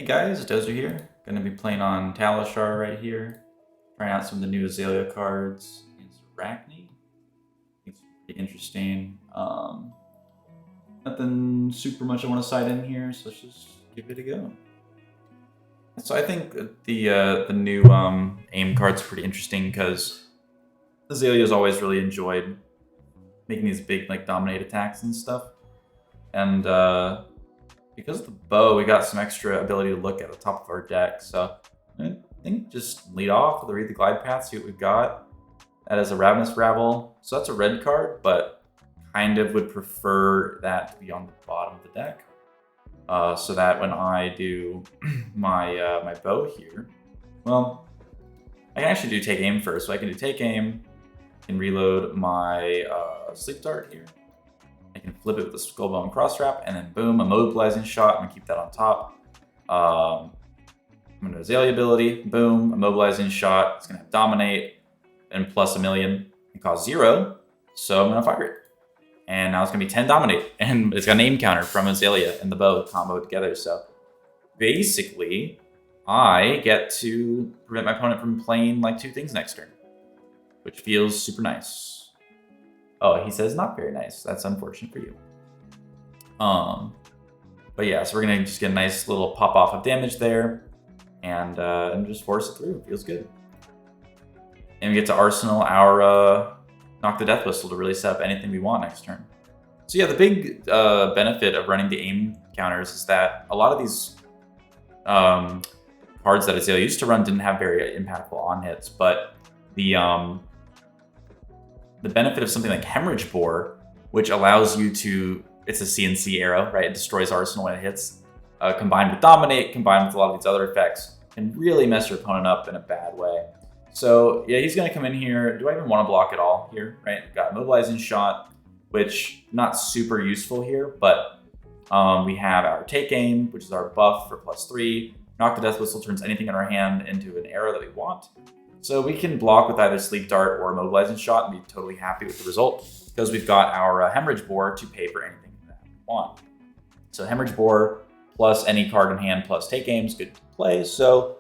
guys, Dozer here. Gonna be playing on Talishar right here. Trying out some of the new Azalea cards against Arachne. It's pretty interesting. Nothing super much I want to side in here, so let's just give it a go. So I think the new aim card's pretty interesting because Azalea's always really enjoyed making these big like dominate attacks and stuff. And because of the bow, we got some extra ability to look at the top of our deck. So I think just lead off with read the glide path, see what we've got. That is a Ravenous Rabble. So that's a red card, but kind of would prefer that to be on the bottom of the deck. So that when I do my my bow here, well, I can actually do take aim first. So I can do take aim, and reload my sleep dart here. I can flip it with the Skullbone Cross Wrap, and then boom, immobilizing shot. I'm gonna keep that on top. I'm gonna Azalea ability, boom, immobilizing shot. It's gonna have dominate and plus a million and cost 0. So I'm gonna fire it. And now it's gonna be 10 dominate, and it's got an aim counter from Azalea and the bow combo together. So basically, I get to prevent my opponent from playing like 2 things next turn, which feels super nice. Oh, he says not very nice. That's unfortunate for you. But yeah, so we're gonna just get a nice little pop off of damage there, and just force it through. Feels good. And we get to arsenal our knock the death whistle to really set up anything we want next turn. So yeah, the big benefit of running the aim counters is that a lot of these cards that Azalea used to run didn't have very impactful on hits, but the benefit of something like Hemorrhage Bore, which allows you to, it's a CNC arrow, right? It destroys arsenal when it hits, combined with dominate, combined with a lot of these other effects, can really mess your opponent up in a bad way. So yeah, he's gonna come in here. Do I even want to block at all here, right? We've got mobilizing shot, which not super useful here, but we have our take aim, which is our buff for +3. Knock the death whistle turns anything in our hand into an arrow that we want. So we can block with either sleep dart or mobilizing shot and be totally happy with the result because we've got our hemorrhage bore to pay for anything that we want. So hemorrhage bore plus any card in hand plus take aim is good to play. So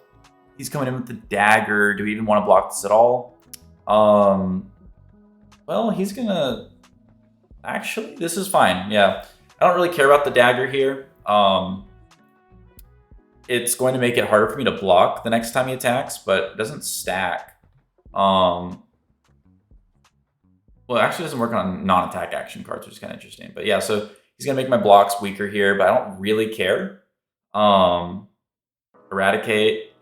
he's coming in with the dagger. Do we even want to block this at all? Well, he's gonna, actually, this is fine. Yeah, I don't really care about the dagger here. It's going to make it harder for me to block the next time he attacks, but it doesn't stack. Well, it actually doesn't work on non-attack action cards, which is kind of interesting. But yeah, so he's going to make my blocks weaker here, but I don't really care. Eradicate.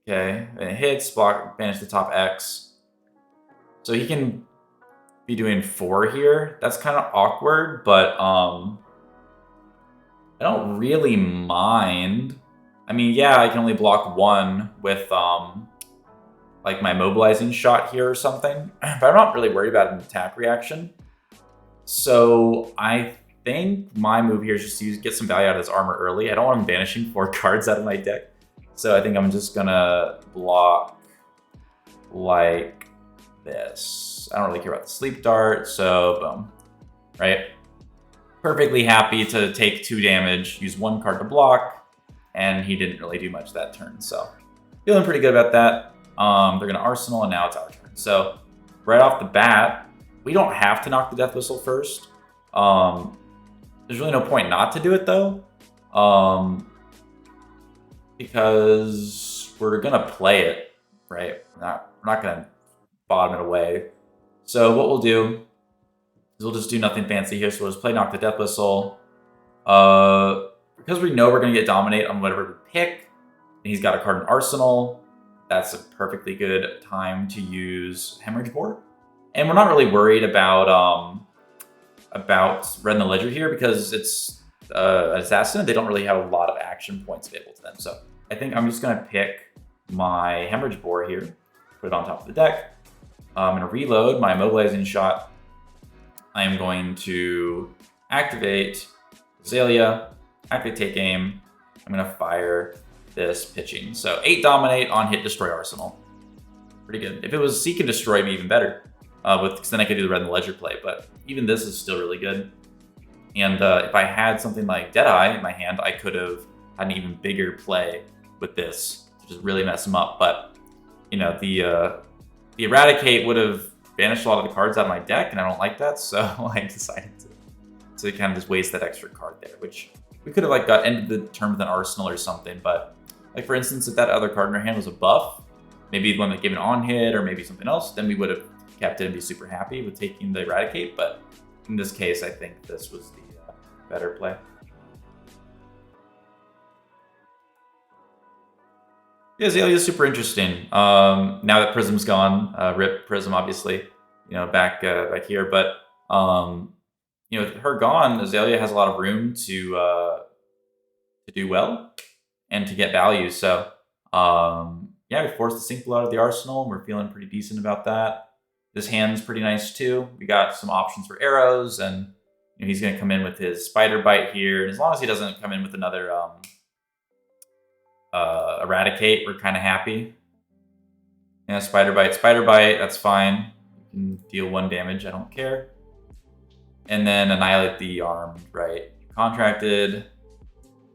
Okay, and it hits, block, banish the top X. So he can be doing 4 here. That's kind of awkward, but I don't really mind. I mean, yeah, I can only block 1 with like my mobilizing shot here or something, but I'm not really worried about an attack reaction. So I think my move here is just to get some value out of his armor early. I don't want him banishing 4 cards out of my deck. So I think I'm just gonna block like this. I don't really care about the sleep dart, so boom, right? Perfectly happy to take 2 damage, use 1 card to block, and he didn't really do much that turn. So feeling pretty good about that. They're gonna arsenal, and now it's our turn. So right off the bat, we don't have to knock the death whistle first. There's really no point not to do it though. Because we're gonna play it, right? We're not gonna bottom it away. So what we'll do is we'll just do nothing fancy here. So we'll just play knock the death whistle. Because we know we're gonna get dominate on whatever we pick, and he's got a card in arsenal, that's a perfectly good time to use hemorrhage bore. And we're not really worried about Red in the Ledger here because it's an assassin. They don't really have a lot of action points available to them. So I think I'm just gonna pick my hemorrhage bore here, put it on top of the deck. I'm gonna reload my mobilizing shot. I am going to activate Azalea, activate take aim. I'm gonna fire this pitching. So 8 dominate on hit, destroy arsenal. Pretty good. If it was seek and destroy, it'd be even better. Because then I could do the Red in the Ledger play, but even this is still really good. And if I had something like Deadeye in my hand, I could have had an even bigger play with this to just really mess him up. But you know, the Eradicate would have banished a lot of the cards out of my deck, and I don't like that, so I decided to kind of just waste that extra card there, which we could have like got ended the turn with an Arsenal or something. But like for instance, if that other card in our hand was a buff, maybe one that gave an on hit or maybe something else, then we would have kept it and be super happy with taking the Eradicate. But in this case, I think this was the better play. Yeah, Azalea is super interesting. Now that Prism's gone, rip Prism, obviously, you know, back here. But you know, with her gone, Azalea has a lot of room to do well and to get value. So yeah, we forced the Sync Blow out of the arsenal, and we're feeling pretty decent about that. This hand's pretty nice too. We got some options for arrows, and you know, he's going to come in with his Spider Bite here. And as long as he doesn't come in with another Eradicate, we're kind of happy. Yeah, Spider Bite, that's fine. You can deal 1 damage, I don't care. And then annihilate the armed, right? Contracted.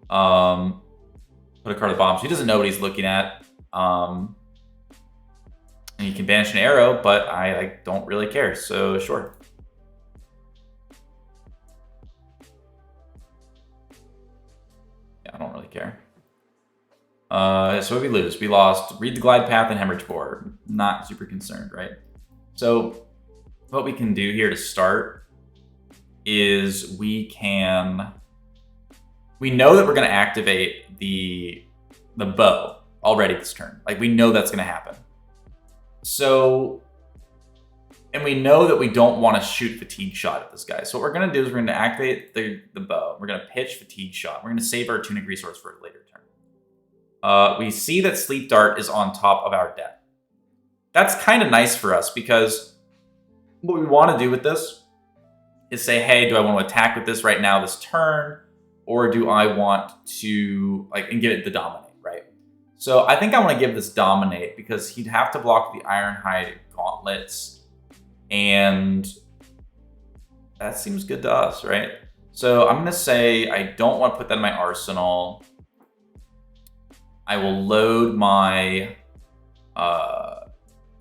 Put a card of bombs. He doesn't know what he's looking at. And you can banish an arrow, but I don't really care, so sure. Yeah, I don't really care. So what did we lose? We lost Read the Glide Path and Hemorrhage Bore. Not super concerned, right? So what we can do here to start is we know that we're going to activate the bow already this turn. Like, we know that's going to happen. So, and we know that we don't want to shoot Fatigue Shot at this guy. So what we're going to do is we're going to activate the bow. We're going to pitch Fatigue Shot. We're going to save our Tunic resource for a later turn. We see that Sleep Dart is on top of our deck. That's kind of nice for us, because what we want to do with this is say, hey, do I want to attack with this right now this turn, or do I want to and give it the Dominate, right? So I think I want to give this Dominate, because he'd have to block the Ironhide Gauntlets, and that seems good to us, right? So I'm going to say I don't want to put that in my arsenal. I will load my, I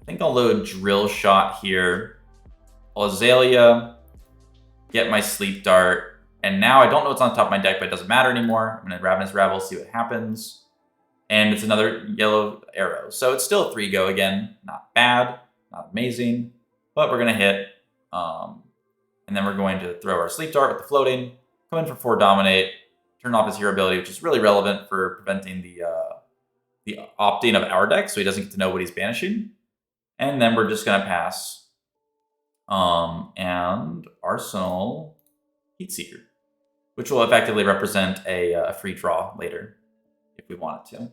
think I'll load Drill Shot here. Azalea, get my Sleep Dart, and now I don't know what's on top of my deck, but it doesn't matter anymore. I'm going to Ravenous Rabble, see what happens. And it's another yellow arrow. So it's still a 3-go again. Not bad, not amazing, but we're going to hit. And then we're going to throw our Sleep Dart with the floating, come in for 4 Dominate, turn off his hero ability, which is really relevant for preventing the opting of our deck, so he doesn't get to know what he's banishing. And then we're just going to pass. And Arsenal Heatseeker, which will effectively represent a free draw later if we wanted to.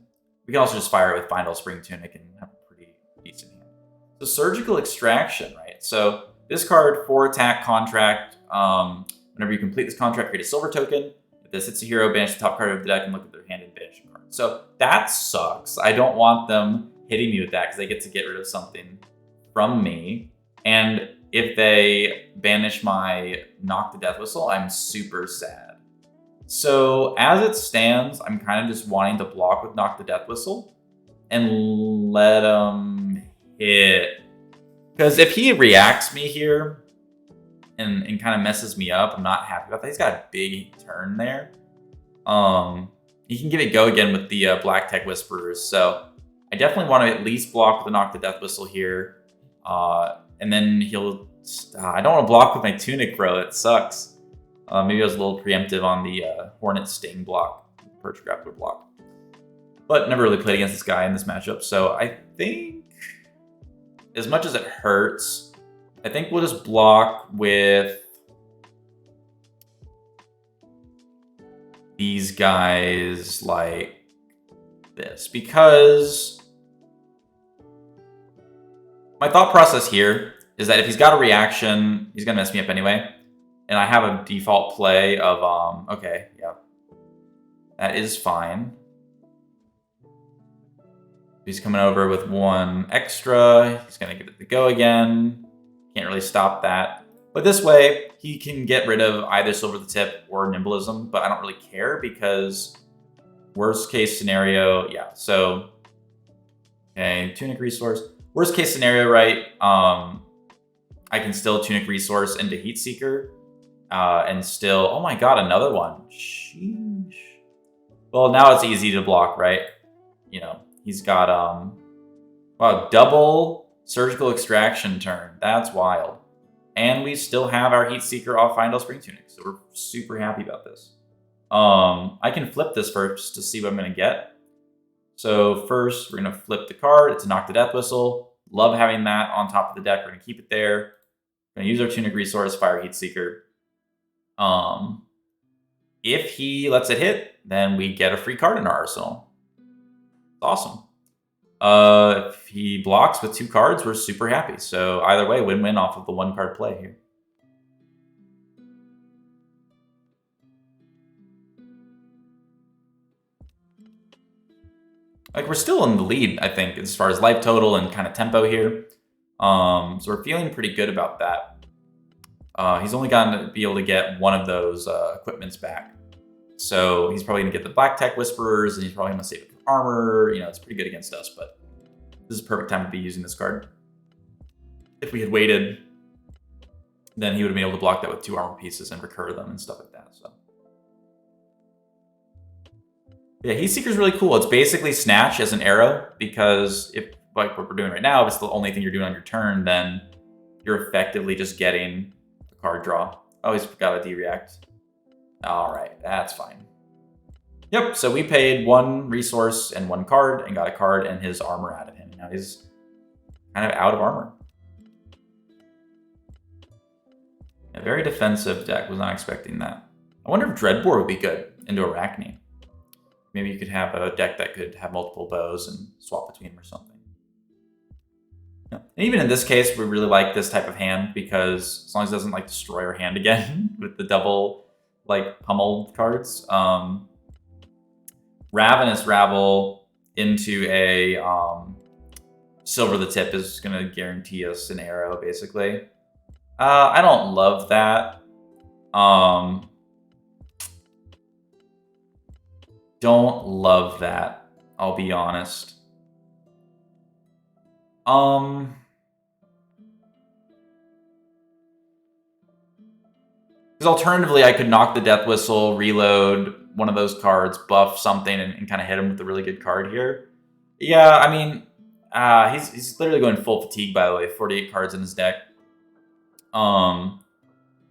We can also just fire it with Final Spring Tunic and have a pretty decent hand. So Surgical Extraction, right? So this card, 4 attack contract. Whenever you complete this contract, create a silver token. If this hits a hero, banish the top card of the deck and look at their hand and banish a card. So that sucks. I don't want them hitting me with that, because they get to get rid of something from me. And if they banish my Knock the Death Whistle, I'm super sad. So as it stands, I'm kind of just wanting to block with Knock the Death Whistle and let him hit. Because if he reacts me here and kind of messes me up, I'm not happy about that. He's got a big turn there. He can give it go again with the Black Tech Whisperers. So I definitely want to at least block with the Knock the Death Whistle here. And then he'll... I don't want to block with my Tunic, bro. It sucks. Maybe I was a little preemptive on the Hornet Sting block, Perch Grappler block. But never really played against this guy in this matchup. So I think, as much as it hurts, I think we'll just block with these guys like this, because my thought process here is that if he's got a reaction, he's gonna mess me up anyway. And I have a default play of, okay, yeah, that is fine. He's coming over with 1 extra. He's gonna give it the go again. Can't really stop that. But this way, he can get rid of either Silver the Tip or Nimblism, but I don't really care, because Worst case scenario, yeah. So, okay, Tunic Resource. Worst case scenario, right? I can still Tunic Resource into Heat Seeker. And still, oh my god, another one. Sheesh. Well, now it's easy to block, right? You know, he's got, wow, double Surgical Extraction turn. That's wild. And we still have our Heat Seeker off Findel Spring Tunic, so we're super happy about this. I can flip this first to see what I'm going to get. So first, we're going to flip the card. It's a Knock the Death Whistle. Love having that on top of the deck. We're going to keep it there. We're going to use our Tunic Resource, fire Heat Seeker. If he lets it hit, then we get a free card in our arsenal. It's awesome. If he blocks with 2 cards, we're super happy. So either way, win-win off of the 1-card play here. Like, we're still in the lead, I think, as far as life total and kind of tempo here. So we're feeling pretty good about that. He's only going to be able to get one of those equipments back. So he's probably going to get the Black Tech Whisperers, and he's probably going to save it for armor. You know, it's pretty good against us, but this is a perfect time to be using this card. If we had waited, then he would have been able to block that with 2 armor pieces and recur them and stuff like that. So yeah, Heat Seeker is really cool. It's basically Snatch as an arrow, because if, like what we're doing right now, if it's the only thing you're doing on your turn, then you're effectively just getting a card draw. Oh, he's got a D-React. All right, that's fine. Yep, so we paid 1 resource and 1 card and got a card and his armor out of him. Now he's kind of out of armor. A very defensive deck. Was not expecting that. I wonder if Dreadbore would be good into Arachne. Maybe you could have a deck that could have multiple bows and swap between them or something. Yeah. And even in this case, we really like this type of hand, because as long as it doesn't like destroy our hand again with the double like pummeled cards. Ravenous Rabble into a Silver the Tip is going to guarantee us an arrow, basically. I don't love that. Don't love that, I'll be honest. Because alternatively, I could knock the Death Whistle, reload one of those cards, buff something, and kind of hit him with a really good card here. Yeah, I mean, he's literally going full fatigue, by the way. 48 cards in his deck. Not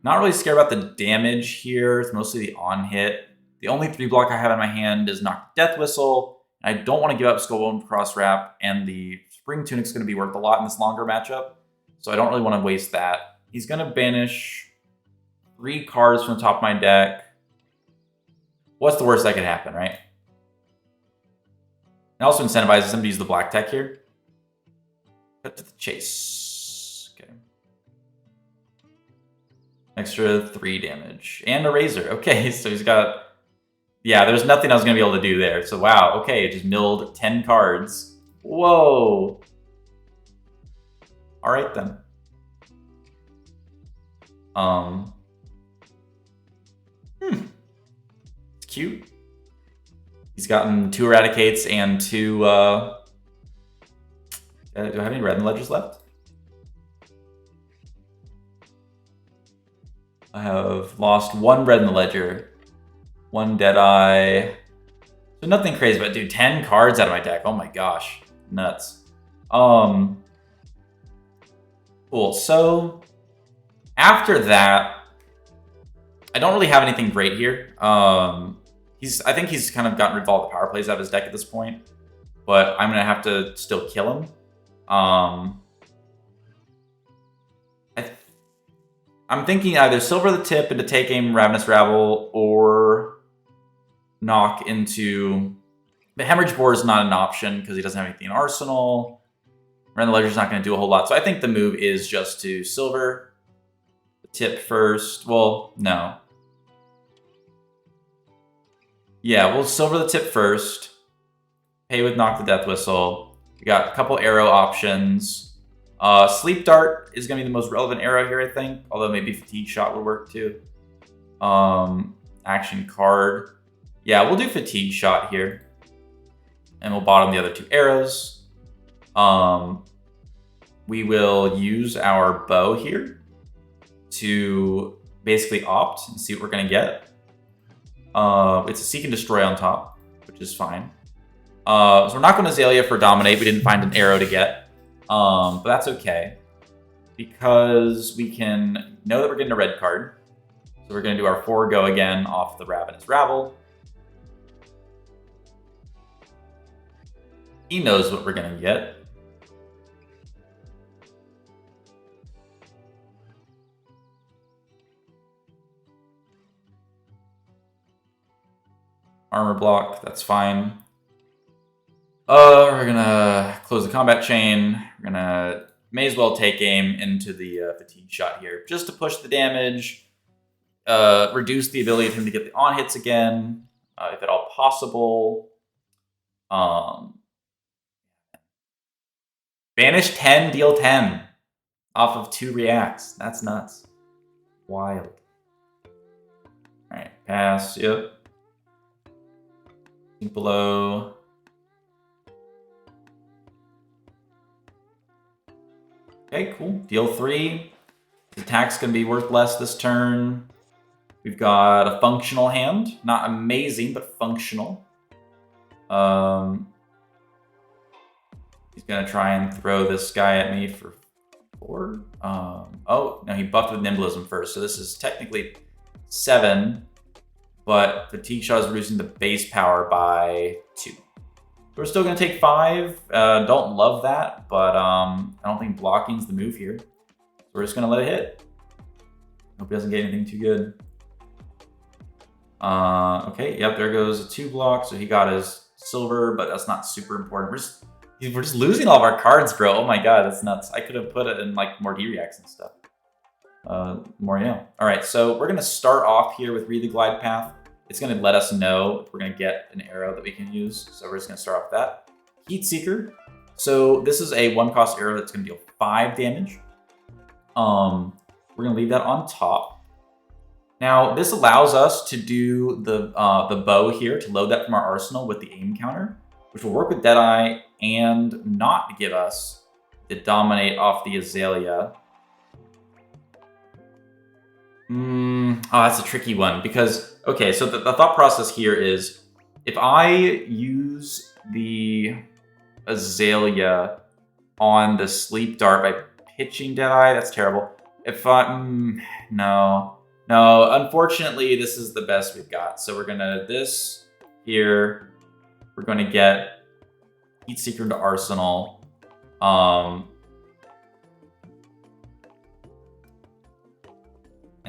really scared about the damage here. It's mostly the on-hit. The only 3 block I have in my hand is Knock the Death Whistle. And I don't want to give up Skullbone Cross Wrap, and the Spring Tunic's going to be worth a lot in this longer matchup. So I don't really want to waste that. He's going to banish 3 cards from the top of my deck. What's the worst that could happen, right? It also incentivizes him to use the Black Tech here. Cut to the chase. Okay. Extra 3 damage. And a Razor. Okay, so he's got... Yeah, there's nothing I was going to be able to do there. So, wow. Okay, it just milled 10 cards. Whoa. All right, then. It's cute. He's gotten 2 Eradicates and 2, do I have any Red in the Ledgers left? I have lost 1 Red in the Ledger, 1 Deadeye. So nothing crazy, but dude, 10 cards out of my deck. Oh my gosh. Nuts. Cool. So after that, I don't really have anything great here. I think he's kind of gotten rid of all the power plays out of his deck at this point, but I'm gonna have to still kill him. I'm thinking either Silver the Tip into Take Aim, Ravenous Rabble, or knock into... The Hemorrhage Bore is not an option because he doesn't have anything in Arsenal. Ren the Ledger's not going to do a whole lot. So I think the move is just to Silver the Tip first. Well, no. Yeah, we'll Silver the Tip first. Pay with Knock the Death Whistle. We got a couple arrow options. Sleep Dart is going to be the most relevant arrow here, I think. Although maybe Fatigue Shot would work too. Action card. Yeah, we'll do Fatigue Shot here. And we'll bottom the other 2 arrows. We will use our bow here to basically opt and see what we're going to get. It's a Seek and Destroy on top, which is fine. So we're not going to Azalea for Dominate. We didn't find an arrow to get. But that's okay. Because we can know that we're getting a red card. So we're going to do our 4 go again off the Ravenous Rabble. He knows what we're going to get. Armor block, that's fine. We're gonna close the combat chain. We're gonna may as well take aim into the Fatigue Shot here, just to push the damage, reduce the ability of him to get the on hits again, if at all possible. Banish 10, deal 10 off of 2 reacts. That's nuts. Wild. All right, pass. Yep. Sink below. Okay, cool. Deal 3. The attack's going to be worth less this turn. We've got a functional hand. Not amazing, but functional. He's going to try and throw this guy at me for 4. Oh, no, he buffed with Nimblism first. So this is technically 7. But Fatigue Shot is reducing the base power by 2. We're still going to take 5. Don't love that, but I don't think blocking's the move here. So we're just going to let it hit. Hope he doesn't get anything too good. Okay, yep, there goes a 2 block. So he got his silver, but that's not super important. We're just losing all of our cards, bro. Oh my god, that's nuts. I could have put it in like more D-reacts and stuff. More you know. All right, so we're going to start off here with Read the Glide Path. It's going to let us know if we're going to get an arrow that we can use. So we're just going to start off with that. Heat Seeker. So this is a 1-cost arrow that's going to deal 5 damage. We're going to leave that on top. Now, this allows us to do the bow here, to load that from our arsenal with the aim counter, which will work with Deadeye and not give us the Dominate off the Azalea. Oh, that's a tricky one because, okay, so the thought process here is if I use the Azalea on the Sleep Dart by pitching Deadeye, that's terrible. If I, no, unfortunately, this is the best we've got. So we're gonna, this here, we're gonna get Heat Seeker into Arsenal.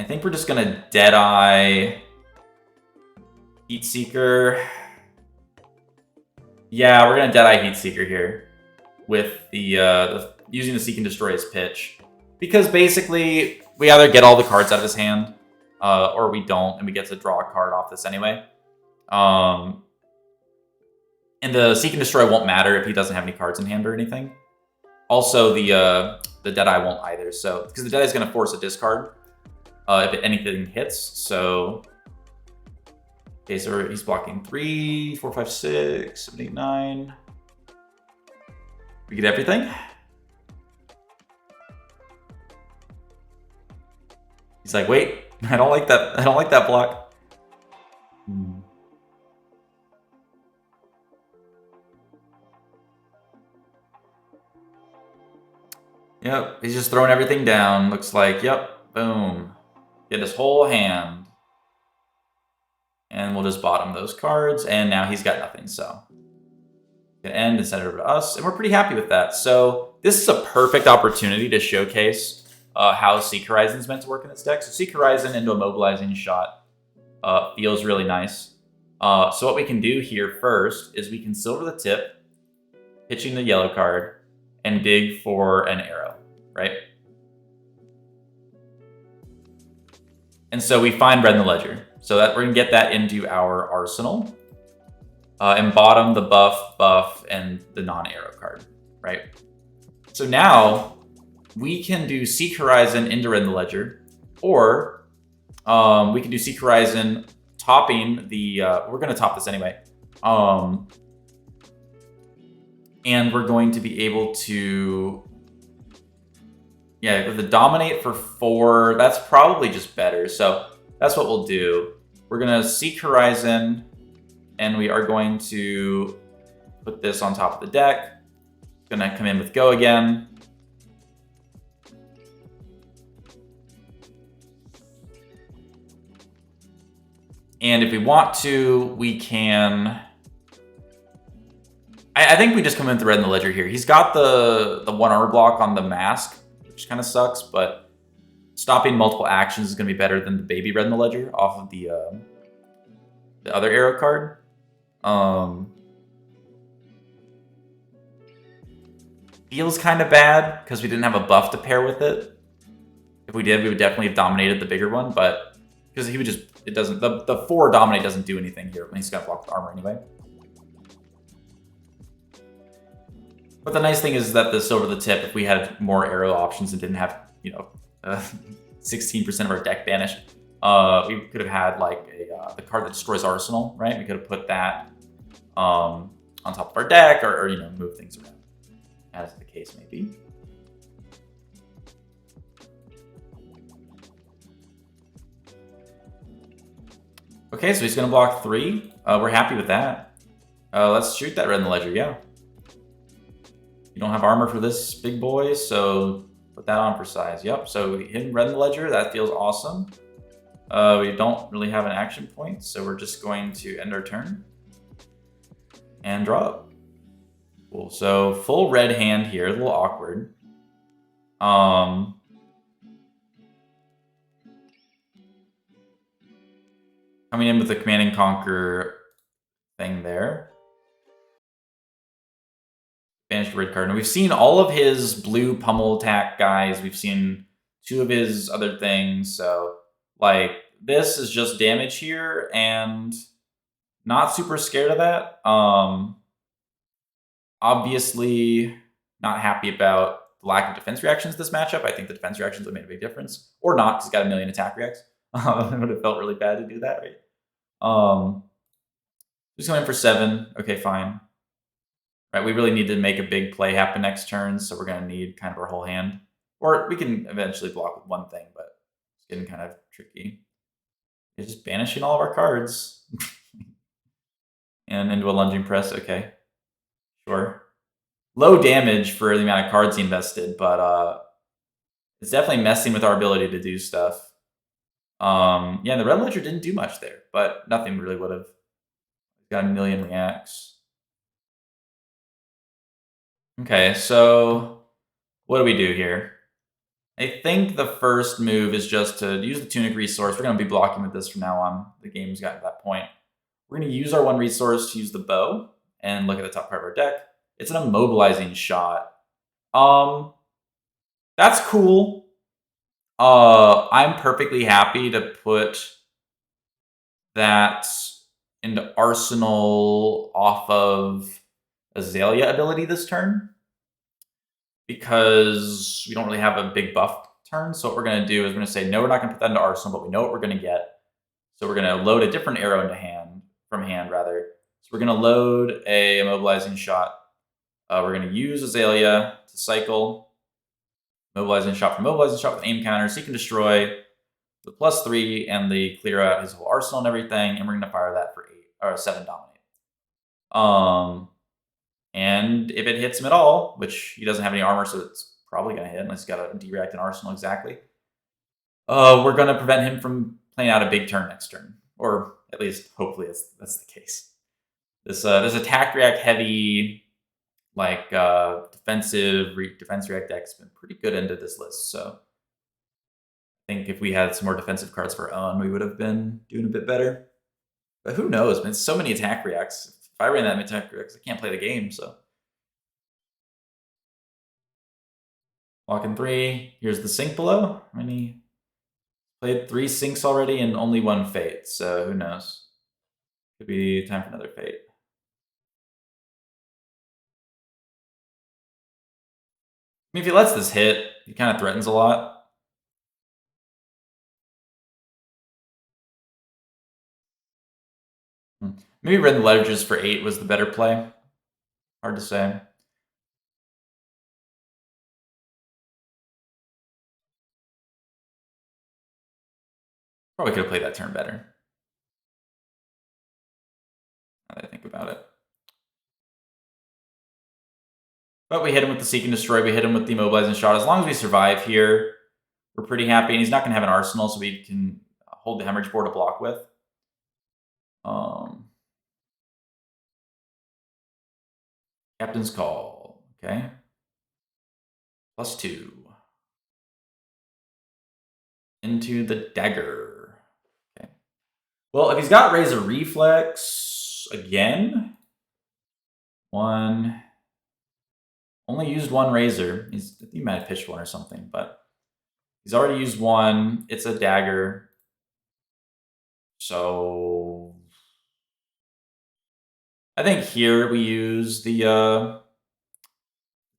I think we're just gonna Deadeye Heat Seeker. Yeah, we're gonna Deadeye Heat Seeker here with the using the Seek and Destroy as pitch, because basically we either get all the cards out of his hand, or we don't, and we get to draw a card off this anyway. And the Seek and Destroy won't matter if he doesn't have any cards in hand or anything. Also, the Deadeye won't either, so because the Deadeye is gonna force a discard. If anything hits, so... Okay, so he's blocking 3, 4, 5, 6, 7, 8, 9. We get everything. He's like, wait, I don't like that. I don't like that block. Yep, he's just throwing everything down. Looks like, yep, boom. Get his whole hand. And we'll just bottom those cards. And now he's got nothing, so. Gonna end and send it over to us. And we're pretty happy with that. So this is a perfect opportunity to showcase how Seek Horizon is meant to work in this deck. So Seek Horizon into a mobilizing shot feels really nice. So what we can do here first is we can silver the tip, pitching the yellow card, and dig for an arrow, right? And so we find red in the ledger. So that we're gonna get that into our arsenal. And bottom the buff, and the non-arrow card, right? So now we can do Seek Horizon into red in the ledger, or we can do Seek Horizon topping the... we're going to top this anyway. And we're going to be able to... Yeah, with the dominate for 4, that's probably just better. So that's what we'll do. We're going to Seek Horizon, and we are going to put this on top of the deck. Going to come in with Go again. And if we want to, we can... I think we just come in with the Red in the Ledger here. He's got the 1 armor block on the mask, which kind of sucks, but stopping multiple actions is going to be better than the baby Red in the Ledger off of the other arrow card. Feels kind of bad because we didn't have a buff to pair with it. If we did, we would definitely have dominated the bigger one, but because he would just... It doesn't... The 4 dominate doesn't do anything here when he's got to block with armor anyway. But the nice thing is that this over the tip, if we had more arrow options and didn't have, 16% of our deck banished, we could have had like the card that destroys Arsenal, right? We could have put that on top of our deck, or move things around, as the case may be. Okay, so he's going to block 3. We're happy with that. Let's shoot that Red in the Ledger, yeah. You don't have armor for this big boy, so put that on for size. Yep, so hitting Red in the Ledger, that feels awesome. We don't really have an action point, so we're just going to end our turn and draw up. Cool, so full red hand here, a little awkward. Coming in with the Command and Conquer thing there. Banished red card. And we've seen all of his blue pummel attack guys. We've seen 2 of his other things. So, like, this is just damage here, and not super scared of that. Obviously, not happy about the lack of defense reactions this matchup. I think the defense reactions would have made a big difference. Or not, because he's got a million attack reacts. It would have felt really bad to do that, right? Just going for 7. Okay, fine. Right, we really need to make a big play happen next turn, so we're going to need kind of our whole hand. Or we can eventually block with one thing, but it's getting kind of tricky. It's just banishing all of our cards. And into a lunging press, okay. Sure. Low damage for the amount of cards he invested, but it's definitely messing with our ability to do stuff. Yeah, the Red Ledger didn't do much there, but nothing really would have. Got a million reacts. Okay, so what do we do here? I think the first move is just to use the Tunic resource. We're going to be blocking with this from now on. The game's gotten to that point. We're going to use our 1 resource to use the bow and look at the top part of our deck. It's an immobilizing shot. That's cool. I'm perfectly happy to put that into Arsenal off of Azalea ability this turn, because we don't really have a big buff turn. So what we're going to do is we're going to say, no, we're not going to put that into Arsenal, but we know what we're going to get. So we're going to load a different arrow into hand, from hand rather. So we're going to load a immobilizing shot. We're going to use Azalea to cycle mobilizing shot for mobilizing shot with aim counter, seek and destroy the +3 and the clear out his whole arsenal and everything, and we're going to fire that for 8 or 7 dominate. And if it hits him at all, which he doesn't have any armor, so it's probably going to hit unless he's got a D-react and arsenal exactly. We're going to prevent him from playing out a big turn next turn, or at least hopefully that's the case. This attack react heavy, like defense react deck's been pretty good into this list. So I think if we had some more defensive cards for our own, we would have been doing a bit better. But who knows, man? So many attack reacts. If I ran that many attack reacts, I can't play the game. So lock in 3. Here's the sink below. I mean, he played 3 sinks already and only 1 fate. So who knows? Could be time for another fate. I mean, if he lets this hit, he kind of threatens a lot. Maybe red the ledgers for 8 was the better play. Hard to say. Probably could have played that turn better. Now that I think about it. But we hit him with the Seek and Destroy. We hit him with the Immobilizing Shot. As long as we survive here, we're pretty happy. And he's not going to have an arsenal, so we can hold the Hemorrhage board to block with. Captain's Call. Okay. +2. Into the Dagger. Okay. Well, if he's got Razor Reflex again, one. Only used one Razor. I think he might have pitched one or something, but he's already used one. It's a Dagger. So I think here we use the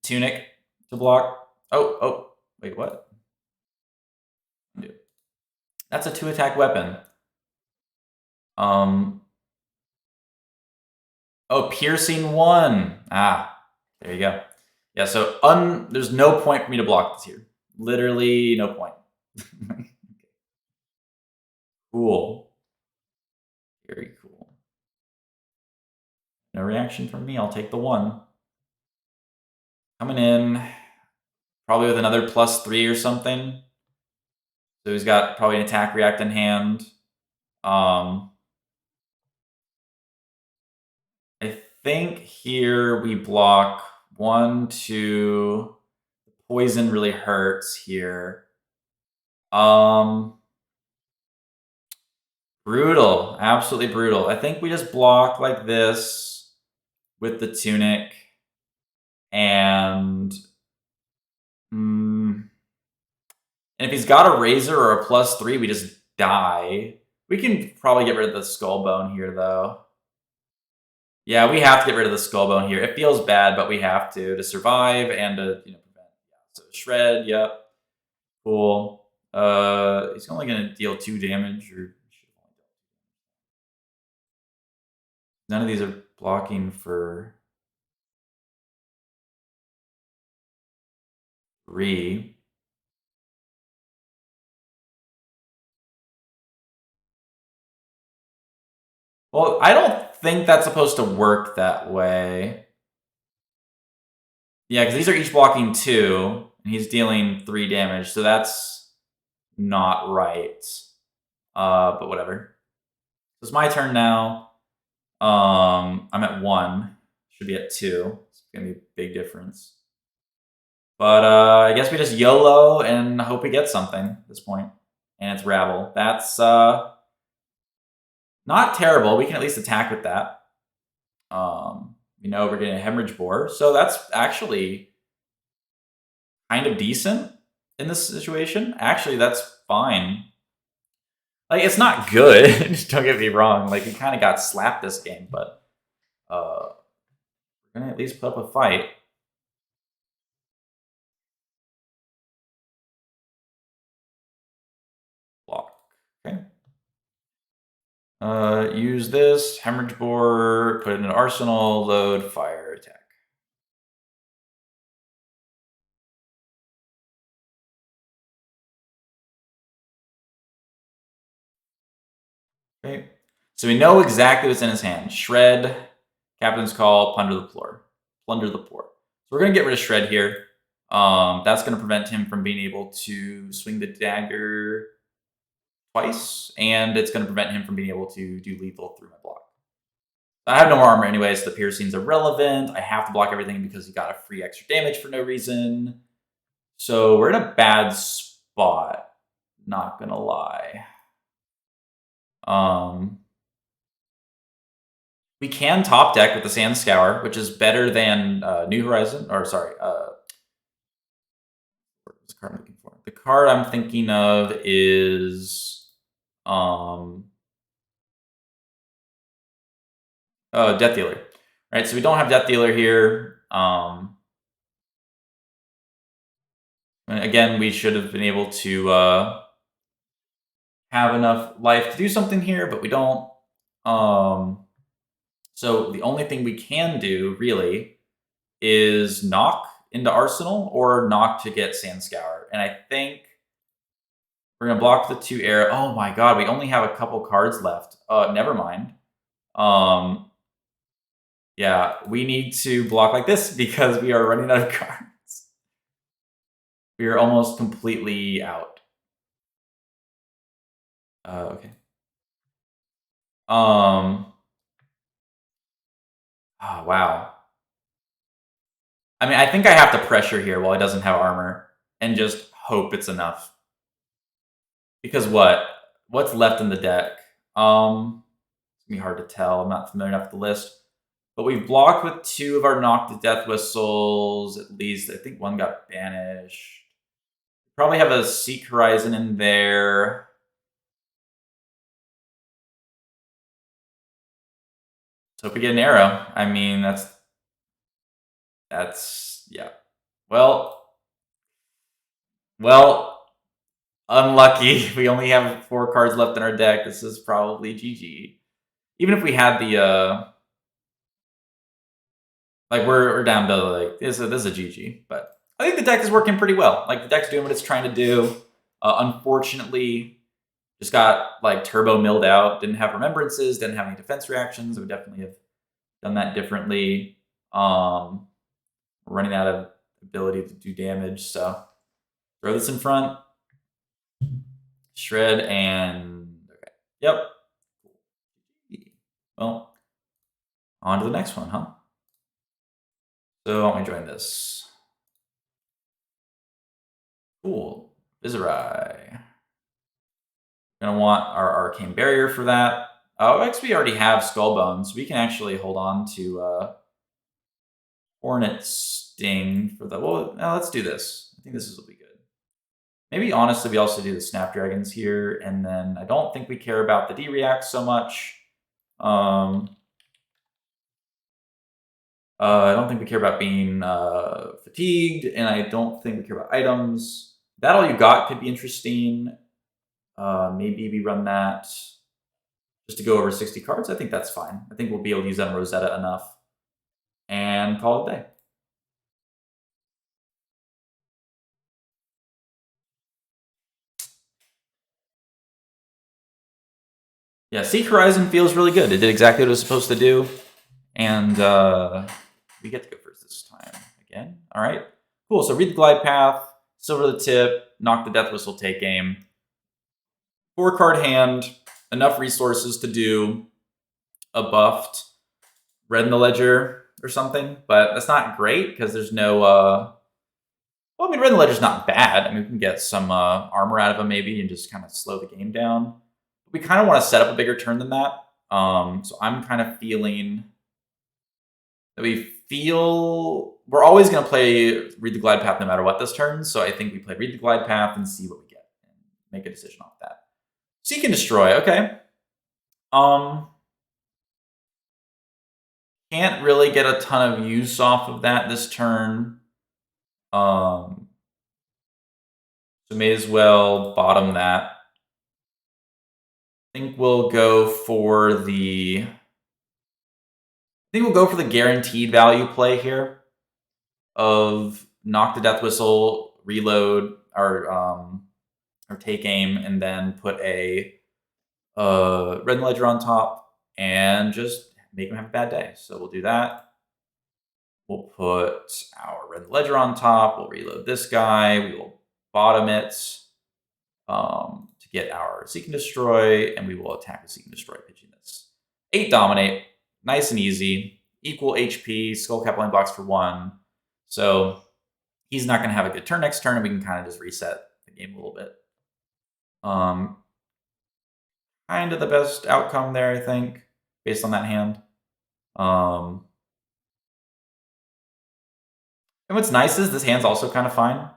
Tunic to block. Oh, wait, what? That's a 2-attack weapon. Oh, Piercing 1. Ah, there you go. Yeah, so there's no point for me to block this here. Literally no point. Cool. Very cool. No reaction from me. I'll take the 1. Coming in, probably with another +3 or something. So he's got probably an attack react in hand. I think here we block 1, 2. Poison really hurts here. Brutal. Absolutely brutal. I think we just block like this with the Tunic. And if he's got a Razor or a +3, we just die. We can probably get rid of the Skull Bone here, though. Yeah, we have to get rid of the Skull Bone here. It feels bad, but we have to survive and to prevent. Yeah. So Shred, yep. Cool. He's only going to deal 2 damage. Or none of these are blocking for 3. Well, I don't think that's supposed to work that way. Yeah, because these are each blocking 2, and he's dealing 3 damage, so that's not right. But whatever. So it's my turn now. I'm at 1. Should be at 2. It's gonna be a big difference. But I guess we just YOLO and hope we get something at this point. And it's Rabble. That's not terrible. We can at least attack with that. We're getting a Hemorrhage Boar. So that's actually kind of decent in this situation. Actually, that's fine. Like, it's not good. Don't get me wrong. Like, we kind of got slapped this game, but we're going to at least put up a fight. Block. Okay. Use this. Hemorrhage Boar. Put it in an arsenal. Load. Fire. Attack. Okay. So we know exactly what's in his hand. Shred, Captain's Call, Plunder the Poor. Plunder the Poor. So we're going to get rid of Shred here. That's going to prevent him from being able to swing the dagger twice, and it's going to prevent him from being able to do lethal through my block. I have no more armor anyway, so the piercing's irrelevant. I have to block everything because he got a free extra damage for no reason. So we're in a bad spot. Not going to lie. We can top deck with the Sand Scour, which is better than New Horizon. Or sorry, what's the card I'm looking for? The card I'm thinking of is Death Dealer. Right, so we don't have Death Dealer here. And again, we should have been able to have enough life to do something here, but we don't. So the only thing we can do, really, is knock into Arsenal or knock to get Sand Scour. And I think we're going to block the 2 air. Oh my god, we only have a couple cards left. Never mind. Yeah, we need to block like this because we are running out of cards. We are almost completely out. Okay. Oh, wow. I mean, I think I have to pressure here while he doesn't have armor and just hope it's enough. Because what? What's left in the deck? It's gonna be hard to tell. I'm not familiar enough with the list. But we've blocked with 2 of our Knock to Death Whistles. At least I think 1 got banished. Probably have a Seek Horizon in there. So if we get an arrow, I mean that's yeah. Well, unlucky. We only have 4 cards left in our deck. This is probably GG. Even if we had the like we're down to like this is a GG, but I think the deck is working pretty well. Like the deck's doing what it's trying to do. Unfortunately, just got like turbo milled out. Didn't have remembrances. Didn't have any defense reactions. I would definitely have done that differently. Running out of ability to do damage. So throw this in front. Shred and okay. Yep. Well, on to the next one, huh? So why don't we join this? Cool. Viserai. Gonna want our Arcane Barrier for that. Oh, actually, we already have Skullbone, so we can actually hold on to Hornet Sting for the. Well, let's do this. I think this will be good. Maybe honestly, we also do the Snapdragons here, and then I don't think we care about the D-React so much. I don't think we care about being fatigued, and I don't think we care about items. That All You Got could be interesting. Maybe we run that just to go over 60 cards. I think that's fine. I think we'll be able to use that in Rosetta enough and call it a day. Yeah, Seek Horizon feels really good. It did exactly what it was supposed to do. And we get to go first this time again. All right. Cool. So read the glide path, silver the tip, knock the death whistle, take aim. 4-card hand, enough resources to do a buffed red in the ledger or something, but that's not great because there's no. Well, I mean, red in the ledger's not bad. I mean, we can get some armor out of him maybe and just kind of slow the game down. But we kind of want to set up a bigger turn than that. So I'm kind of feeling that we're always going to play read the glide path no matter what this turn. So I think we play read the glide path and see what we get and make a decision off that. Seek and Destroy. Okay. Can't really get a ton of use off of that this turn. So may as well bottom that. I think we'll go for the guaranteed value play here of knock the death whistle, reload, or take aim, and then put a red ledger on top and just make him have a bad day. So we'll do that. We'll put our red ledger on top. We'll reload this guy. We will bottom it to get our Seek and Destroy, and we will attack with Seek and Destroy, pitching this. 8 Dominate. Nice and easy. Equal HP. Skullcap line blocks for 1. So he's not going to have a good turn next turn, and we can kind of just reset the game a little bit. Kind of the best outcome there, I think, based on that hand. And what's nice is this hand's also kind of fine.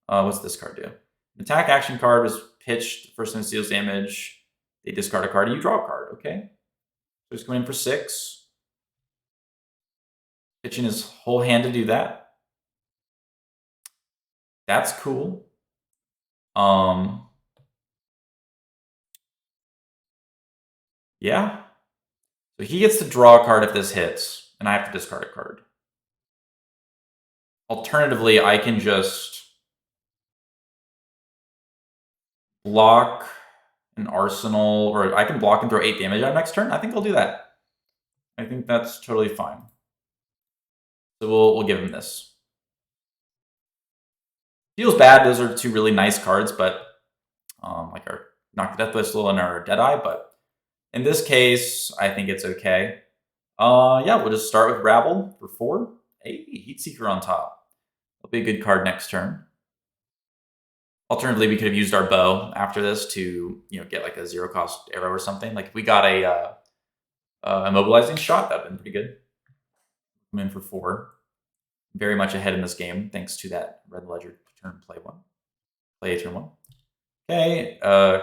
What's this card do? An attack action card was pitched. First one deals damage. They discard a card and you draw a card. Okay. So he's coming in for 6. Pitching his whole hand to do that. That's cool. Yeah. So he gets to draw a card if this hits, and I have to discard a card. Alternatively, I can just block an arsenal, or I can block and throw 8 damage out next turn. I think I'll do that. I think that's totally fine. So we'll give him this. Feels bad. Those are 2 really nice cards, but like our Knock the Death Whistle and our Deadeye. But in this case, I think it's okay. Yeah, we'll just start with Rabble for 4. Hey, Heatseeker on top. That'll be a good card next turn. Alternatively, we could have used our bow after this to get like a 0-cost arrow or something. Like if we got a immobilizing shot, that'd been pretty good. I'm in for 4. Very much ahead in this game, thanks to that Red Ledger turn play 1. Play turn 1. Okay,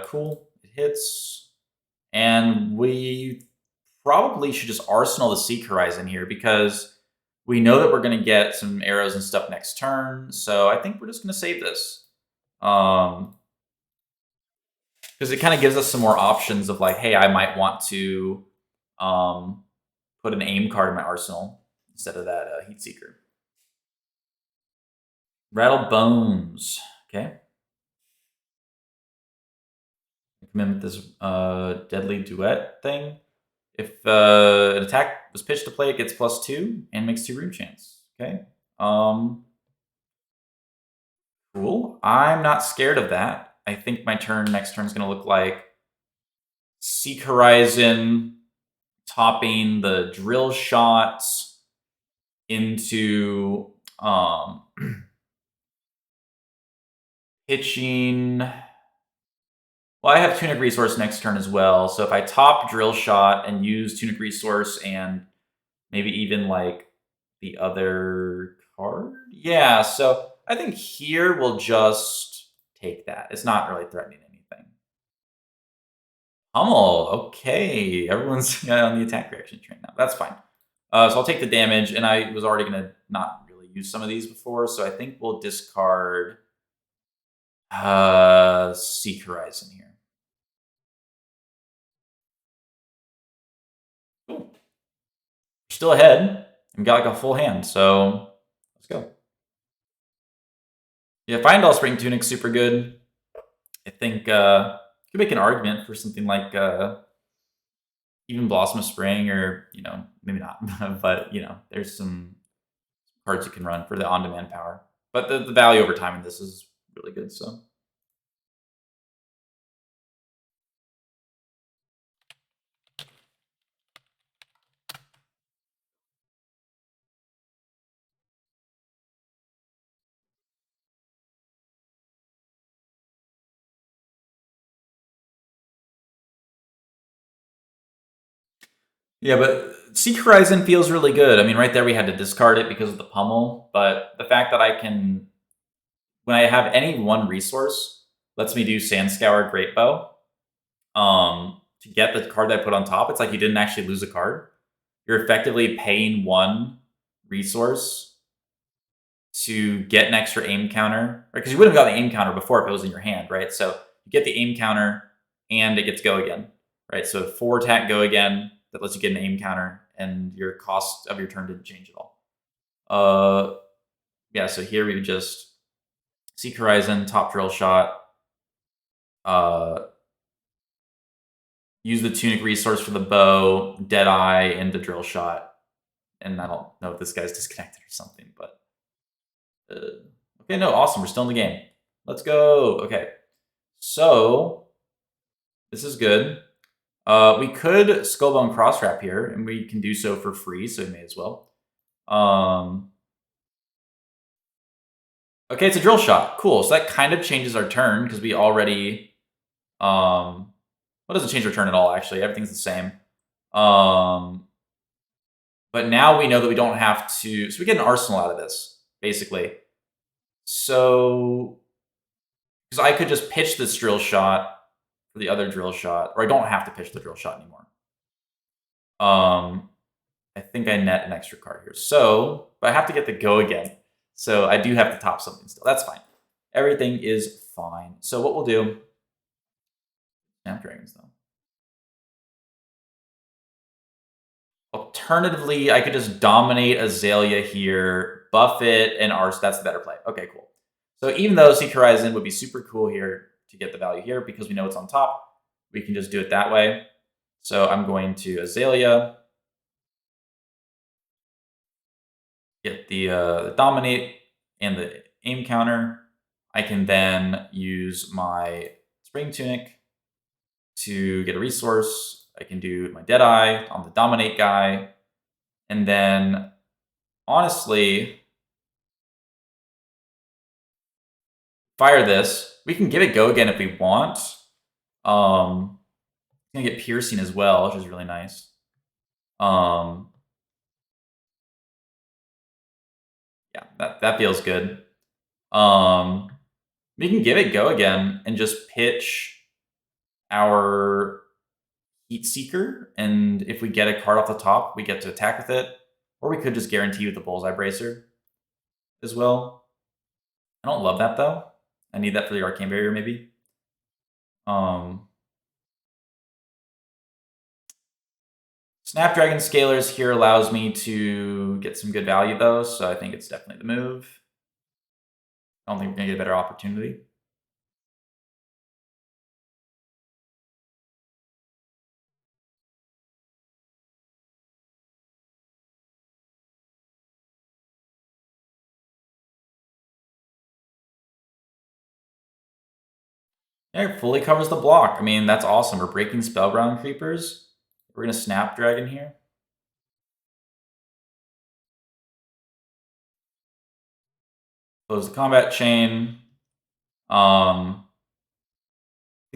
cool. It hits. And we probably should just arsenal the Seek Horizon here because we know that we're going to get some arrows and stuff next turn. So I think we're just going to save this. Because it kind of gives us some more options of like, hey, I might want to put an aim card in my arsenal instead of that Heatseeker. Rattle Bones. Okay. Come in with this Deadly Duet thing. If an attack was pitched to play, it gets +2 and makes 2 room chance. Okay. Cool. I'm not scared of that. I think my next turn is going to look like Seek Horizon topping the drill shots into pitching. Well, I have Tunic Resource next turn as well. So if I top Drill Shot and use Tunic Resource and maybe even like the other card. Yeah, so I think here we'll just take that. It's not really threatening anything. Hummel. Okay. Everyone's on the attack reaction train now. That's fine. So I'll take the damage, and I was already going to not really use some of these before, so I think we'll discard Seek Horizon here. Cool. Still ahead. We've got like a full hand, so let's go. Yeah, Find All Spring Tunic's super good. I think you could make an argument for something like even Blossom of Spring, or maybe not, but there's some cards you can run for the on-demand power. But the value over time in this is really good. So. Yeah, but Seek Horizon feels really good. I mean, right there we had to discard it because of the pummel, but the fact that I can, when I have any one resource, lets me do Sand Scour Great Bow to get the card that I put on top. It's like you didn't actually lose a card. You're effectively paying 1 resource to get an extra aim counter, right? Because you wouldn't have got the aim counter before if it was in your hand, right? So you get the aim counter and it gets go again, right? So 4 attack go again, that lets you get an aim counter, and your cost of your turn didn't change at all. Yeah, so here we would just Seek Horizon, top Drill Shot, use the Tunic Resource for the bow, Deadeye into Drill Shot, and I don't know if this guy's disconnected or something, but okay, no, awesome, we're still in the game. Let's go. Okay, so this is good. We could Skullbone Crosswrap here, and we can do so for free, so we may as well. Okay, it's a Drill Shot. Cool. So that kind of changes our turn because we already... well, it doesn't change our turn at all, actually. Everything's the same. But now we know that we don't have to... So we get an arsenal out of this, basically. So... Because I could just pitch this Drill Shot for the other Drill Shot, or I don't have to pitch the Drill Shot anymore. I think I net an extra card here. So, but I have to get the go again. So I do have to top something still. That's fine. Everything is fine. So what we'll do... Snapdragons, though. Alternatively, I could just dominate Azalea here, buff it, and Arse. That's the better play. Okay, cool. So even though Seek Horizon would be super cool here to get the value here, because we know it's on top, we can just do it that way. So I'm going to Azalea, get the dominate and the aim counter. I can then use my Spring Tunic to get a resource. I can do my Deadeye on the dominate guy. And then, honestly, fire this. We can give it go again if we want. Gonna get piercing as well, which is really nice. Yeah, that feels good. We can give it go again and just pitch our Heat Seeker, and if we get a card off the top, we get to attack with it. Or we could just guarantee with the Bullseye Bracer as well. I don't love that though. I need that for the Arcane Barrier maybe. Snapdragon Scalers here allows me to get some good value though, so I think it's definitely the move. I don't think we're gonna get a better opportunity. Yeah, it fully covers the block. I mean, that's awesome. We're breaking Spellbound Creepers. We're gonna Snapdragon here. Close the combat chain. The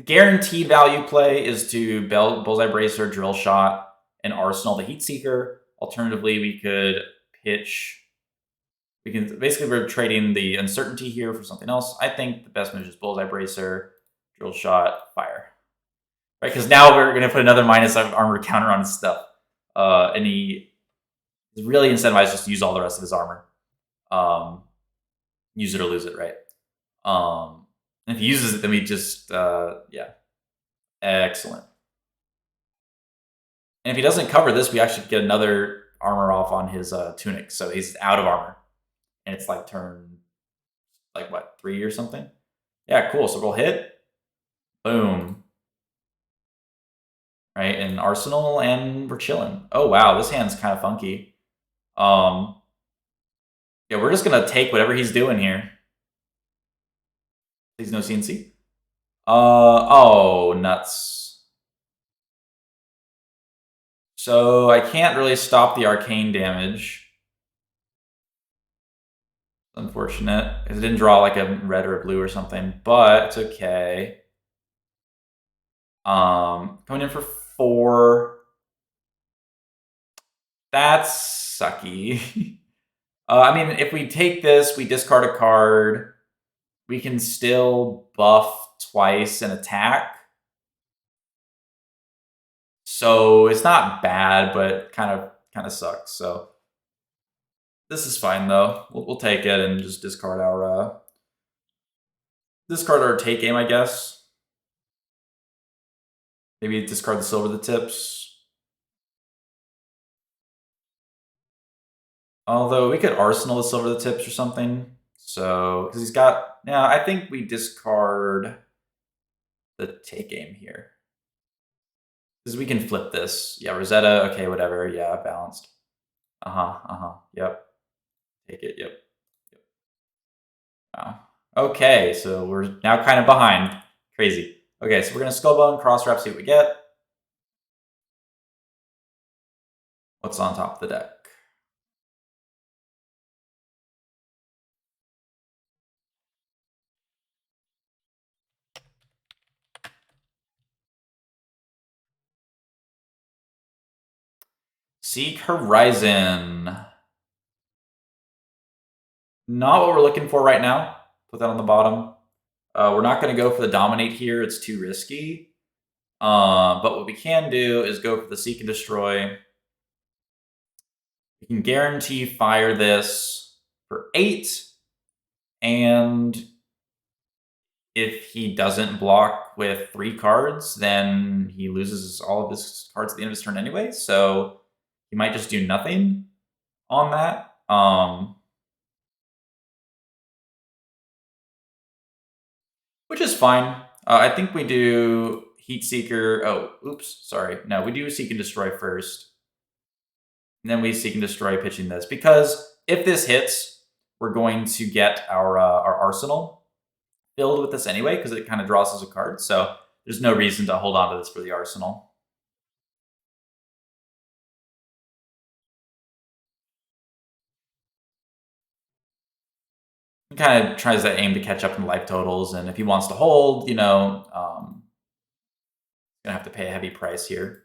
guaranteed value play is to Bullseye Bracer, Drill Shot, and Arsenal the Heat Seeker. Alternatively, we could pitch. We can basically we're trading the uncertainty here for something else. I think the best move is Bullseye Bracer, Drill Shot, Fire. Right, because now we're going to put another minus armor counter on his stuff. And he is really incentivized just to use all the rest of his armor. Use it or lose it, right? And if he uses it, then we just, yeah. Excellent. And if he doesn't cover this, we actually get another armor off on his tunic. So he's out of armor. And it's like turn, like what, 3 or something? Yeah, cool. So we'll hit. Boom. Right, and Arsenal, and we're chilling. Oh, wow, this hand's kind of funky. Yeah, we're just going to take whatever he's doing here. Please no CNC. Oh, nuts. So I can't really stop the arcane damage. Unfortunate. It didn't draw like a red or a blue or something, but it's okay. Coming in for 4. That's sucky. I mean, if we take this, we discard a card. We can still buff twice and attack. So it's not bad, but kind of sucks. So this is fine though. We'll take it and just discard our take aim, I guess. Maybe discard the Silver the Tips. Although we could Arsenal the Silver the Tips or something. So because he's got, yeah, I think we discard the take aim here. Because we can flip this. Yeah, Rosetta, okay, whatever. Yeah, balanced. Yep. Take it, yep. Wow. Okay, so we're now kind of behind. Crazy. Okay, so we're going to Skullbone, Cross Wrap, see what we get. What's on top of the deck? Seek Horizon. Not what we're looking for right now. Put that on the bottom. We're not going to go for the Dominate here. It's too risky. But what we can do is go for the Seek and Destroy. We can guarantee fire this for 8. And if he doesn't block with 3 cards, then he loses all of his cards at the end of his turn anyway. So he might just do nothing on that. Which is fine. I think we do Heat Seeker. Oh, oops, sorry. No, we do Seek and Destroy first. And then we Seek and Destroy pitching this. Because if this hits, we're going to get our arsenal filled with this anyway, because it kind of draws us a card. So there's no reason to hold on to this for the arsenal. He kind of tries to aim to catch up in life totals, and if he wants to hold, you know, gonna have to pay a heavy price here.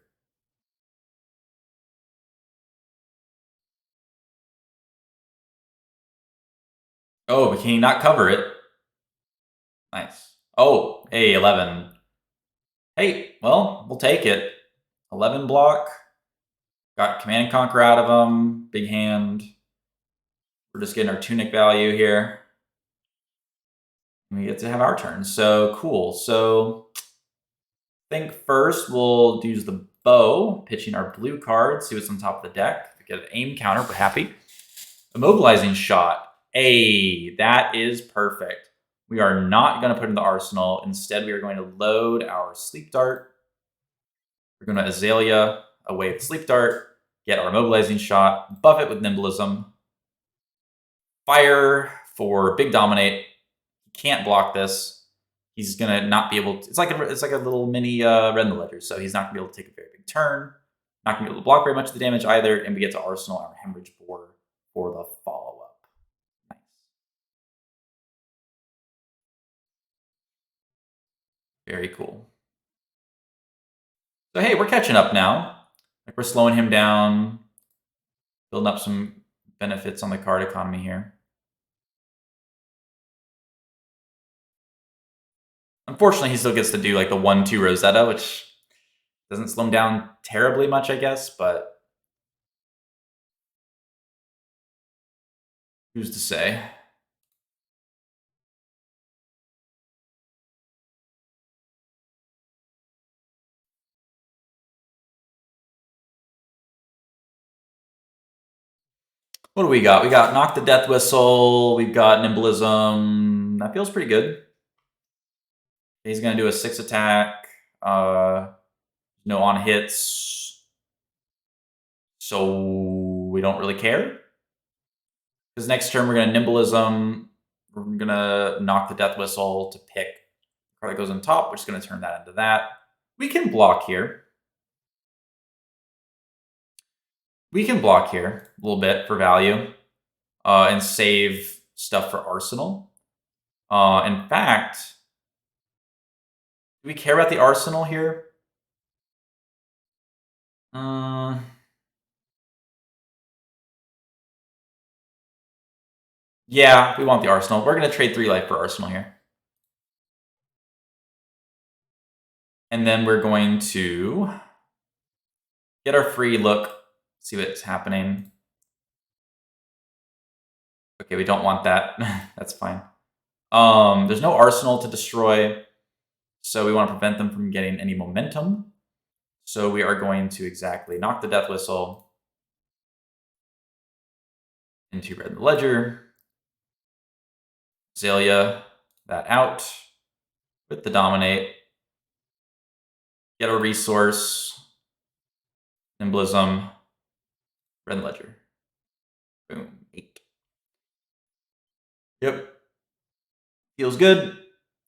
Oh, but can he not cover it? Nice. Oh, hey, 11. Hey, well, we'll take it. 11 block. Got Command and Conquer out of him. Big hand. We're just getting our Tunic value here. And we get to have our turn. So, cool. So, I think first we'll use the bow, pitching our blue card, see what's on top of the deck. If we get an aim counter, we're happy. Immobilizing shot. Hey, that is perfect. We are not going to put in the arsenal. Instead, we are going to load our Sleep Dart. We're going to Azalea away the Sleep Dart, get our Immobilizing shot, buff it with Nimblism, fire for Big Dominate. He can't block this. He's going to not be able to... It's like a little mini Red in the Ledger, so he's not going to be able to take a very big turn. Not going to be able to block very much of the damage either, and we get to arsenal our Hemorrhage Boar for the follow-up. Nice. Very cool. So hey, we're catching up now. Like, we're slowing him down, building up some benefits on the card economy here. Unfortunately, he still gets to do like the 1-2 Rosetta, which doesn't slow him down terribly much, I guess, but who's to say? What do we got? We got Knock the Death Whistle. We've got Nimblism. That feels pretty good. He's going to do a 6 attack. No on hits. So we don't really care. Because next turn we're going to Nimblism. We're going to Knock the Death Whistle to pick the card that goes on top. We're just going to turn that into that. We can block here. We can block here a little bit for value and save stuff for Arsenal. In fact, do we care about the Arsenal here? Yeah, we want the Arsenal. We're going to trade 3 life for Arsenal here. And then we're going to get our free look, see what's happening. Okay, we don't want that. That's fine. There's no Arsenal to destroy, so we want to prevent them from getting any momentum. So we are going to exactly Knock the Death Whistle into Red in the Ledger. Azalea that out with the Dominate. Get a resource. Nimblism. Red in the Ledger. Boom. 8. Yep. Feels good.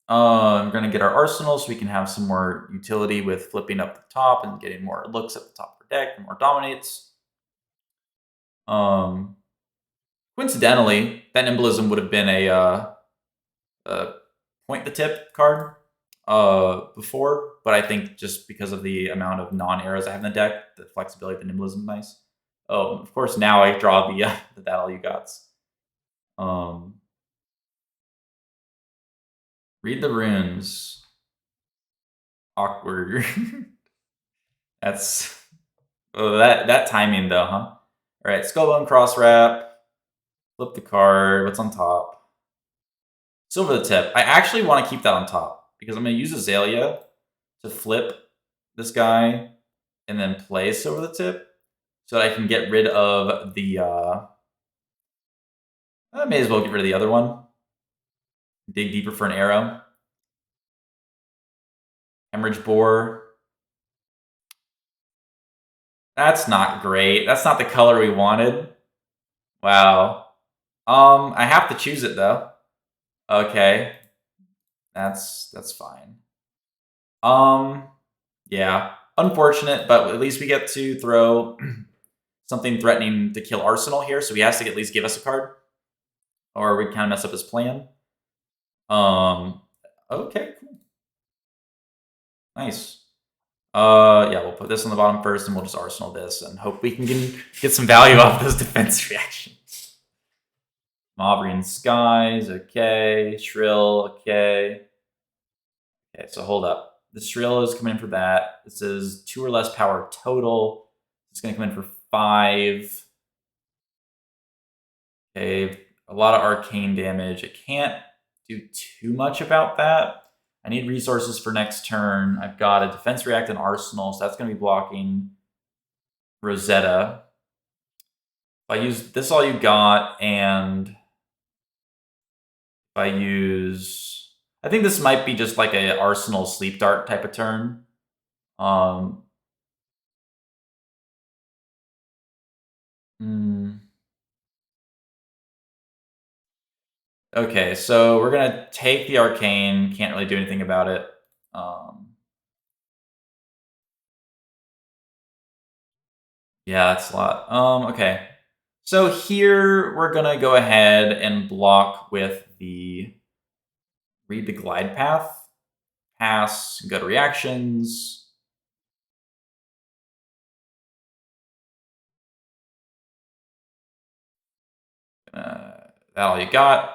I'm going to get our Arsenal so we can have some more utility with flipping up the top and getting more looks at the top of our deck and more Dominates. Coincidentally, that Nimblism would have been a point the tip card before, but I think just because of the amount of non-arrows I have in the deck, the flexibility of the Nimblism is nice. Oh, of course, now I draw the That All You Gots. Read the runes. Awkward. That's... Oh, that timing, though, huh? All right, Skullbone Cross Wrap. Flip the card. What's on top? Silver the Tip. I actually want to keep that on top because I'm going to use Azalea to flip this guy and then play Silver the Tip. so that I can get rid of the. I may as well get rid of the other one. Dig deeper for an arrow. Hemorrhage Boar. That's not great. That's not the color we wanted. Wow. I have to choose it though. Okay. That's fine. Yeah. Unfortunate, but at least we get to throw something threatening to kill Arsenal here, so he has to at least give us a card. Or we kind of mess up his plan. Okay, cool. Nice. Yeah, we'll put this on the bottom first, and we'll just Arsenal this, and hope we can get some value off those defense reactions. Maubrian Skies, okay. Shrill, okay. Okay, so hold up. The Shrill is coming in for that. This is 2 or less power total. It's going to come in for 5. Okay, a lot of arcane damage. I can't do too much about that. I need resources for next turn. I've got a defense react and arsenal, so that's going to be blocking Rosetta. If I use this, all you got, and if I use, I think this might be just like a arsenal sleep dart type of turn. Okay, so we're gonna take the arcane. Can't really do anything about it. Yeah, that's a lot. Okay. So here we're gonna go ahead and block with the read the glide path, pass, go to reactions. That all you got.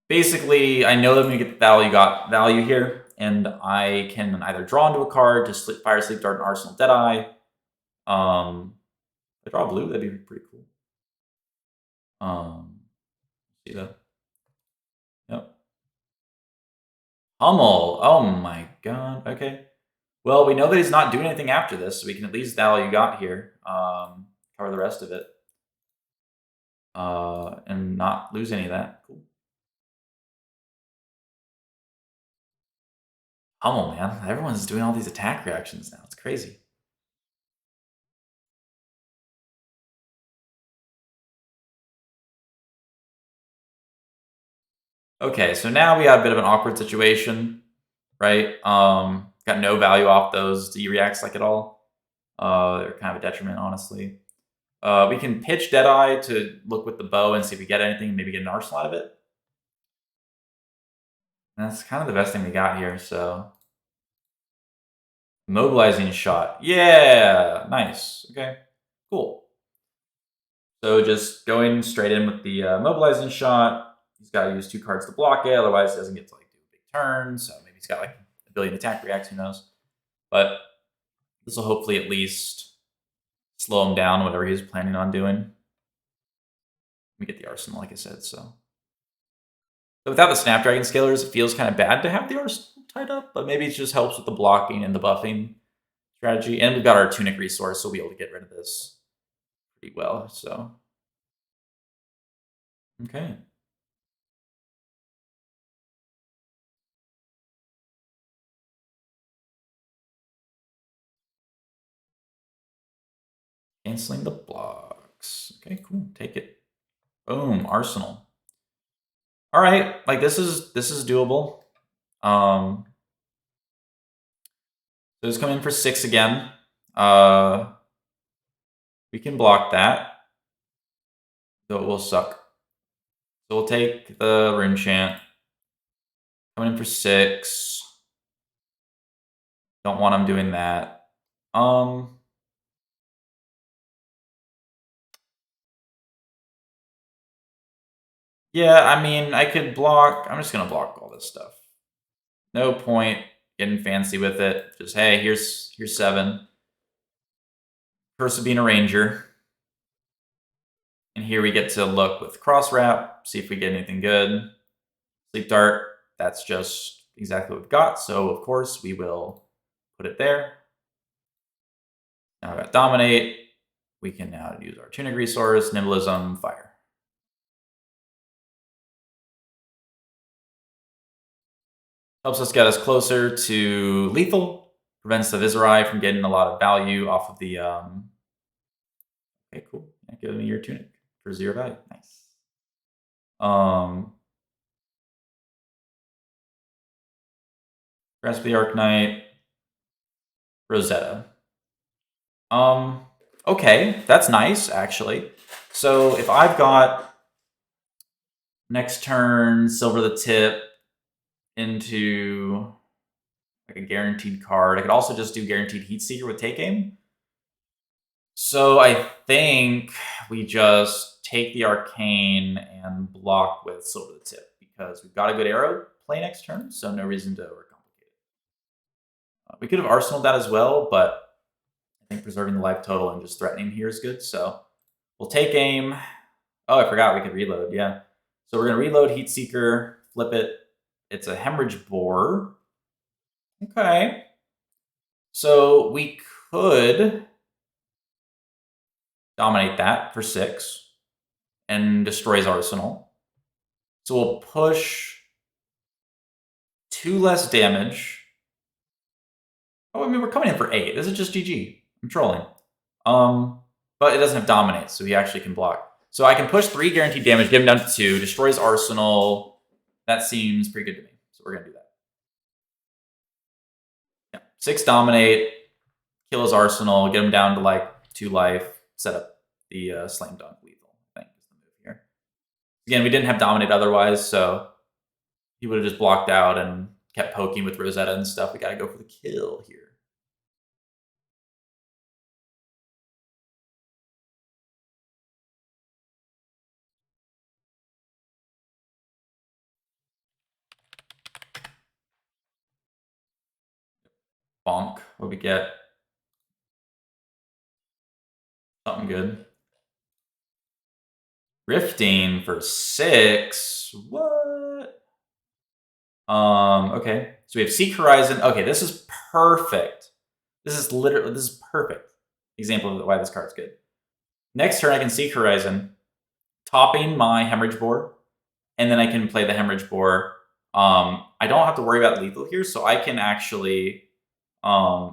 Basically, I know that we get the value got value here, and I can either draw into a card to fire sleep dart and arsenal deadeye. If I draw blue, that'd be pretty cool. See that? Yep. Hummel. Oh my god. Okay. Well, we know that he's not doing anything after this, so we can at least value got here. Cover the rest of it. And not lose any of that. Cool. Hummel, man. Everyone's doing all these attack reactions now. It's crazy. Okay, so now we have a bit of an awkward situation, right? Got no value off those D-reacts like at all. They're kind of a detriment, honestly. We can pitch Deadeye to look with the bow and see if we get anything, maybe get an arsenal out of it. That's kind of the best thing we got here, so. Mobilizing shot. Yeah, nice. Okay, cool. So just going straight in with the mobilizing shot. He's got to use 2 cards to block it, otherwise he doesn't get to like do a big turn. So maybe he's got like a billion attack reacts, who knows? But this will hopefully at least slow him down, whatever he's planning on doing. We get the arsenal, like I said, so. But without the Snapdragon Scalers, it feels kind of bad to have the arsenal tied up, but maybe it just helps with the blocking and the buffing strategy. And we've got our Tunic resource, so we'll be able to get rid of this pretty well, so. Okay. Canceling the blocks. Okay, cool. Take it. Boom. Arsenal. All right. Like this is doable. So it's coming for 6 again. We can block that. Though it will suck. So we'll take the Rune Chant. Coming in for 6. Don't want him doing that. Yeah, I mean, I could block. I'm just gonna block all this stuff. No point getting fancy with it. Just hey, here's 7. Person being a ranger. And here we get to look with cross wrap, see if we get anything good. Sleep dart. That's just exactly what we've got. So of course we will put it there. Now I've got Dominate. We can now use our Tunic resource, Nimblism, Fire. Helps us get us closer to lethal. Prevents the Viserai from getting a lot of value off of the... Okay, cool. Yeah, give me your Tunic for 0 value. Nice. Grasp the Arknight. Rosetta. Okay, that's nice, actually. So if I've got next turn, Silver the Tip into like a guaranteed card. I could also just do Guaranteed Heat Seeker with Take Aim. So I think we just take the Arcane and block with Silver the Tip because we've got a good arrow play next turn, so no reason to overcomplicate it. We could have Arsenaled that as well, but I think preserving the life total and just threatening here is good. So we'll take aim. Oh, I forgot we could reload. Yeah. So we're going to reload Heat Seeker, flip it. It's a Hemorrhage Boar. Okay. So we could dominate that for 6 and destroys Arsenal. So we'll push 2 less damage. Oh, I mean, we're coming in for 8. This is just GG. I'm trolling. But it doesn't have Dominate, so he actually can block. So I can push 3 guaranteed damage, get him down to 2, destroys Arsenal. That seems pretty good to me. So we're going to do that. Yeah. 6 Dominate, kill his Arsenal, get him down to like 2 life, set up the Slam Dunk lethal, I think is the move here. Again, we didn't have Dominate otherwise, so he would have just blocked out and kept poking with Rosetta and stuff. We got to go for the kill here. Bonk. What we get? Something good. Rifting for 6. What? Okay. So we have Seek Horizon. Okay, this is perfect. This is perfect example of why this card's good. Next turn I can Seek Horizon, topping my Hemorrhage Boar, and then I can play the Hemorrhage Boar. I don't have to worry about lethal here, so I can actually I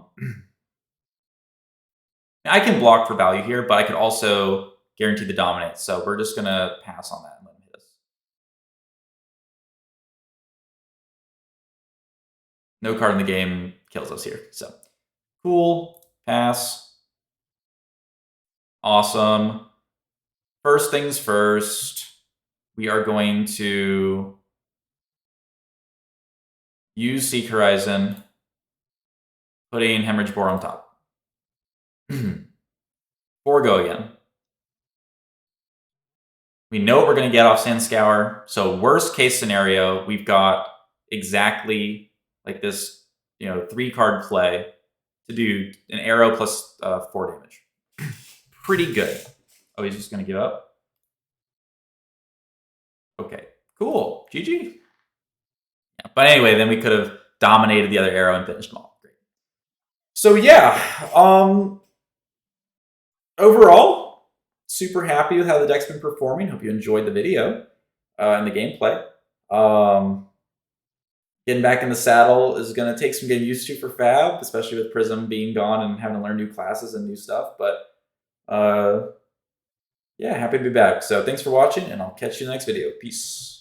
can block for value here, but I could also guarantee the Dominate. So we're just gonna pass on that and let him hit us. No card in the game kills us here. So cool. Pass. Awesome. First things first, we are going to use Seek Horizon, putting Hemorrhage Boar on top. Forgo again. We know what we're going to get off Sand Scour. So worst case scenario, we've got exactly like this, 3-card play to do an arrow plus 4 damage. Pretty good. Oh, he's just going to give up? Okay, cool. GG. Yeah, but anyway, then we could have dominated the other arrow and finished them all. Great. So yeah, overall, super happy with how the deck's been performing. Hope you enjoyed the video and the gameplay. Getting back in the saddle is going to take some getting used to for Fab, especially with Prism being gone and having to learn new classes and new stuff. But yeah, happy to be back. So thanks for watching, and I'll catch you in the next video. Peace.